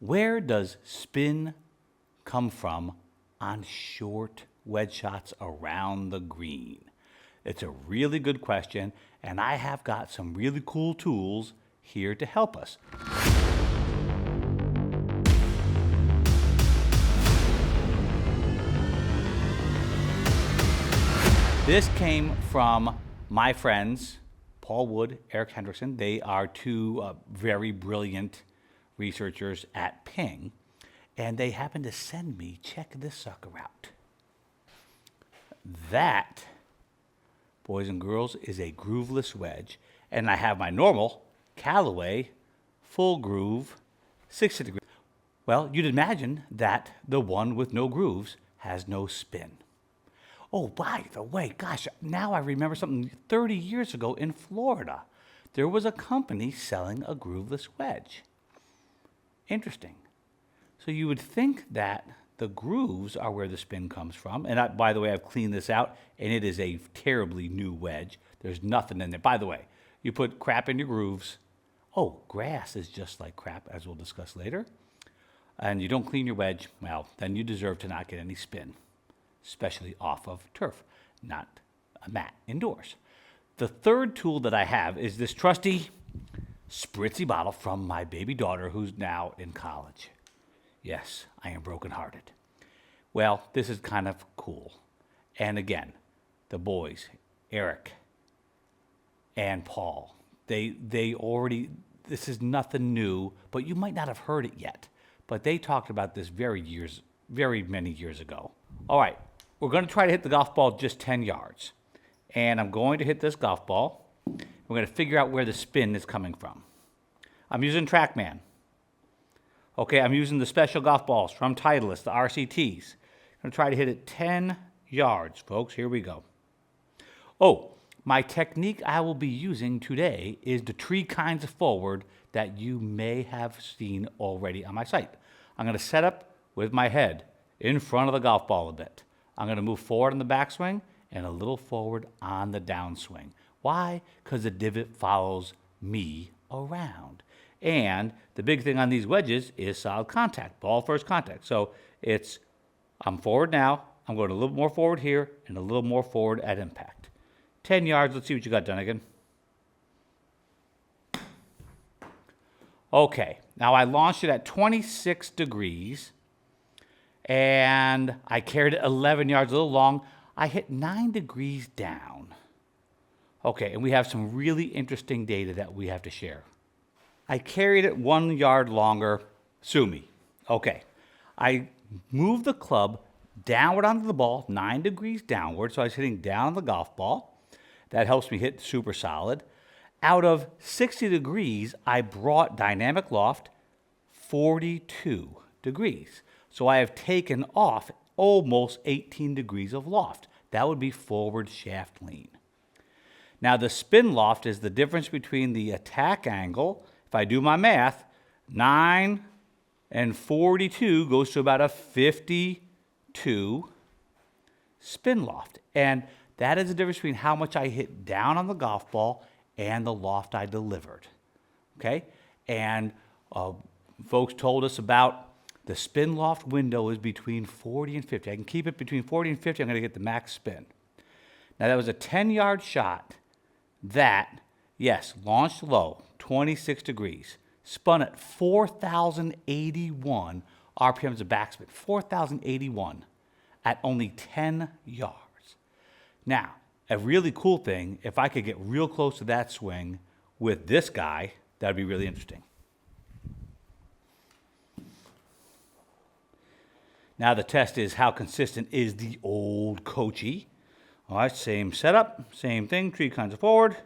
Where does spin come from on short wedge shots around the green? It's a really good question, and I have got some really cool tools here to help us. This came from my friends, Paul Wood, Eric Hendrickson. They are two very brilliant researchers at Ping, and they happened to send me, check this sucker out. That, boys and girls, is a grooveless wedge, and I have my normal Callaway full groove 60 degree. Well, you'd imagine that the one with no grooves has no spin. Oh, by the way, gosh, now I remember something 30 years ago in Florida. There was a company selling a grooveless wedge. Interesting. So you would think that the grooves are where the spin comes from. And by the way, I've cleaned this out, and it is a terribly new wedge. There's nothing in there. By the way, you put crap in your grooves. Oh, grass is just like crap, as we'll discuss later. And you don't clean your wedge, well, then you deserve to not get any spin, especially off of turf, not a mat indoors. The third tool that I have is this trusty spritzy bottle from my baby daughter, who's now in college. Yes, I am brokenhearted. Well, this is kind of cool. And again, the boys, Eric and Paul, they already, this is nothing new, but you might not have heard it yet. But they talked about this very many years ago. All right, we're going to try to hit the golf ball just 10 yards. And I'm going to hit this golf ball. We're going to figure out where the spin is coming from. I'm using TrackMan. Okay, I'm using the special golf balls from Titleist, the RCTs. I'm going to try to hit it 10 yards, folks. Here we go. Oh, my technique I will be using today is the three kinds of forward that you may have seen already on my site. I'm going to set up with my head in front of the golf ball a bit. I'm going to move forward on the backswing and a little forward on the downswing. Why? Because the divot follows me around. And the big thing on these wedges is solid contact, ball first contact. So I'm forward now, I'm going a little more forward here and a little more forward at impact. 10 yards, let's see what you got, Dunigan. Okay, now I launched it at 26 degrees and I carried it 11 yards, a little long. I hit 9 degrees down. Okay, and we have some really interesting data that we have to share. I carried it 1 yard longer. Sue me. Okay, I moved the club downward onto the ball, 9 degrees downward, so I was hitting down on the golf ball. That helps me hit super solid. Out of 60 degrees, I brought dynamic loft 42 degrees. So I have taken off almost 18 degrees of loft. That would be forward shaft lean. Now the spin loft is the difference between the attack angle. If I do my math, 9 and 42 goes to about a 52 spin loft. And that is the difference between how much I hit down on the golf ball and the loft I delivered. Okay? And folks told us about the spin loft window is between 40 and 50. I can keep it between 40 and 50. I'm going to get the max spin. Now, that was a 10-yard shot that, yes, launched low, 26 degrees, spun at 4,081 RPMs of backspin, 4,081 at only 10 yards. Now, a really cool thing, if I could get real close to that swing with this guy, that would be really interesting. Now the test is how consistent is the old coachy. All right, same setup, same thing, three kinds of forward.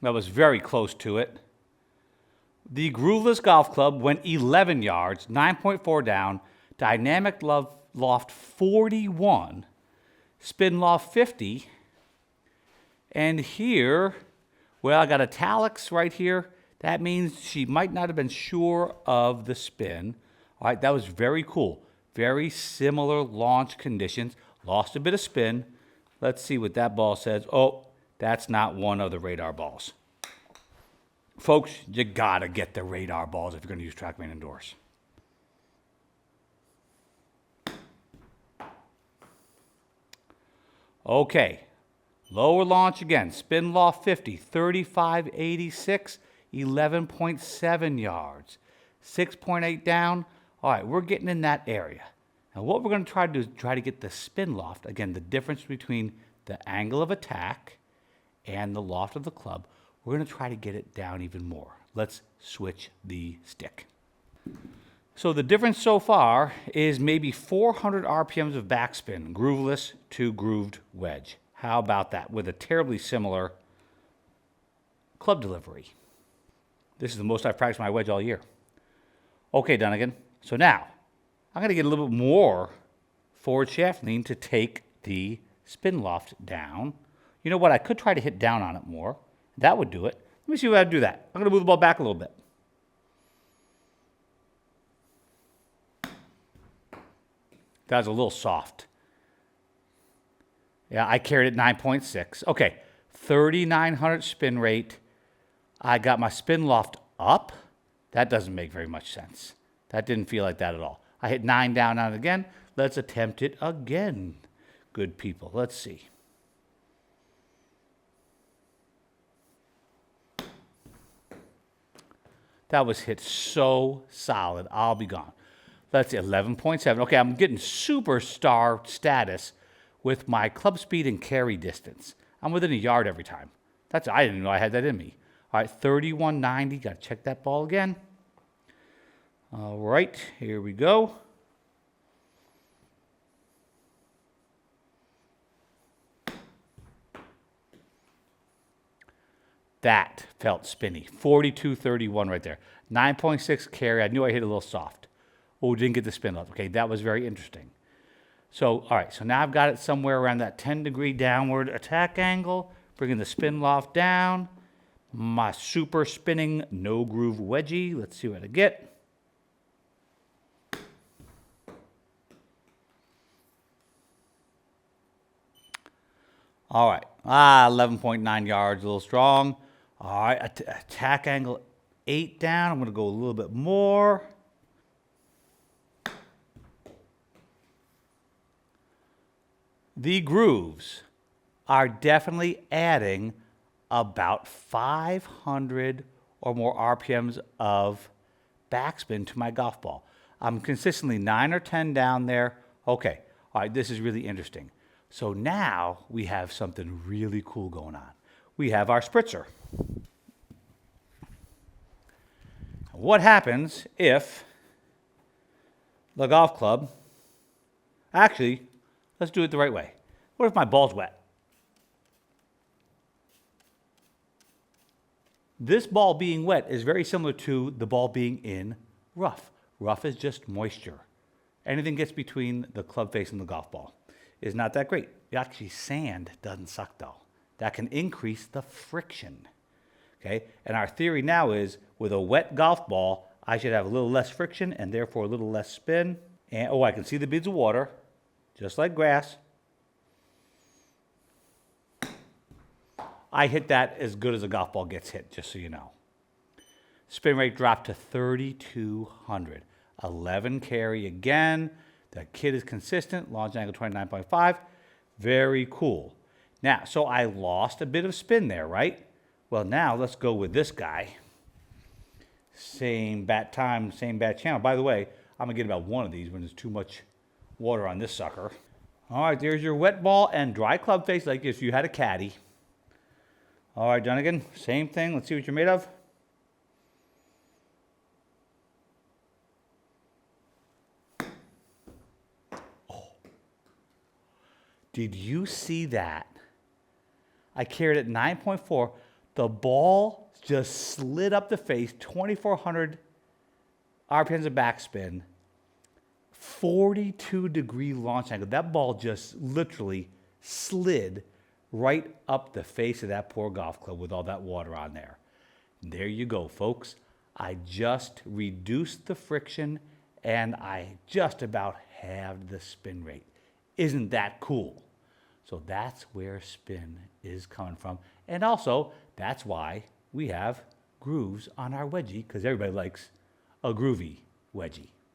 That was very close to it. The grooveless golf club went 11 yards, 9.4 down, dynamic loft 41, spin loft 50, and here, well, I got italics right here. That means she might not have been sure of the spin. All right, that was very cool. Very similar launch conditions. Lost a bit of spin. Let's see what that ball says. Oh, that's not one of the radar balls. Folks, you gotta get the radar balls if you're gonna use TrackMan indoors. Okay, lower launch again, spin loft 50, 3586, 11.7 yards, 6.8 down. All right, we're getting in that area. Now what we're gonna try to do is try to get the spin loft, again, the difference between the angle of attack and the loft of the club. We're gonna try to get it down even more. Let's switch the stick. So the difference so far is maybe 400 RPMs of backspin, grooveless to grooved wedge. How about that? With a terribly similar club delivery. This is the most I've practiced my wedge all year. Okay, Dunigan. So now, I'm gonna get a little bit more forward shaft lean to take the spin loft down. You know what? I could try to hit down on it more. That would do it. Let me see if I do that. I'm gonna move the ball back a little bit. That was a little soft. Yeah, I carried it 9.6. Okay, 3,900 spin rate. I got my spin loft up. That doesn't make very much sense. That didn't feel like that at all. I hit 9 down on it again. Let's attempt it again, good people. Let's see. That was hit so solid. I'll be gone. Let's see, 11.7. Okay, I'm getting superstar status with my club speed and carry distance. I'm within a yard every time. I didn't even know I had that in me. All right, 3190. Got to check that ball again. All right, here we go. That felt spinny. 42.31 right there. 9.6 carry. I knew I hit a little soft. Oh, didn't get the spin loft. Okay, that was very interesting. So, all right, so now I've got it somewhere around that 10-degree downward attack angle, bringing the spin loft down. My super spinning no groove wedgie. Let's see what I get. All right, 11.9 yards, a little strong. All right, attack angle 8 down. I'm gonna go a little bit more. The grooves are definitely adding about 500 or more RPMs of backspin to my golf ball. I'm consistently 9 or 10 down there. Okay, all right, this is really interesting. So now we have something really cool going on. We have our spritzer. What happens if the golf club, actually, let's do it the right way. What if my ball's wet? This ball being wet is very similar to the ball being in rough. Rough is just moisture. Anything gets between the club face and the golf ball is not that great. Actually, sand doesn't suck though. That can increase the friction. Okay, and our theory now is with a wet golf ball, I should have a little less friction and therefore a little less spin. And oh, I can see the beads of water, just like grass. I hit that as good as a golf ball gets hit, just so you know. Spin rate dropped to 3,200. 11 carry again. The kit is consistent. Launch angle 29.5. Very cool. Now, so I lost a bit of spin there, right? Well, now let's go with this guy. Same bat time, same bat channel. By the way, I'm going to get about one of these when there's too much water on this sucker. All right, there's your wet ball and dry club face like if you had a caddy. All right, Dunigan, same thing. Let's see what you're made of. Oh. Did you see that? I carried it 9.4. The ball just slid up the face, 2,400 RPMs of backspin, 42-degree launch angle. That ball just literally slid right up the face of that poor golf club with all that water on there. There you go, folks. I just reduced the friction and I just about halved the spin rate. Isn't that cool? So that's where spin is coming from. And also, that's why we have grooves on our wedgie because everybody likes a groovy wedgie.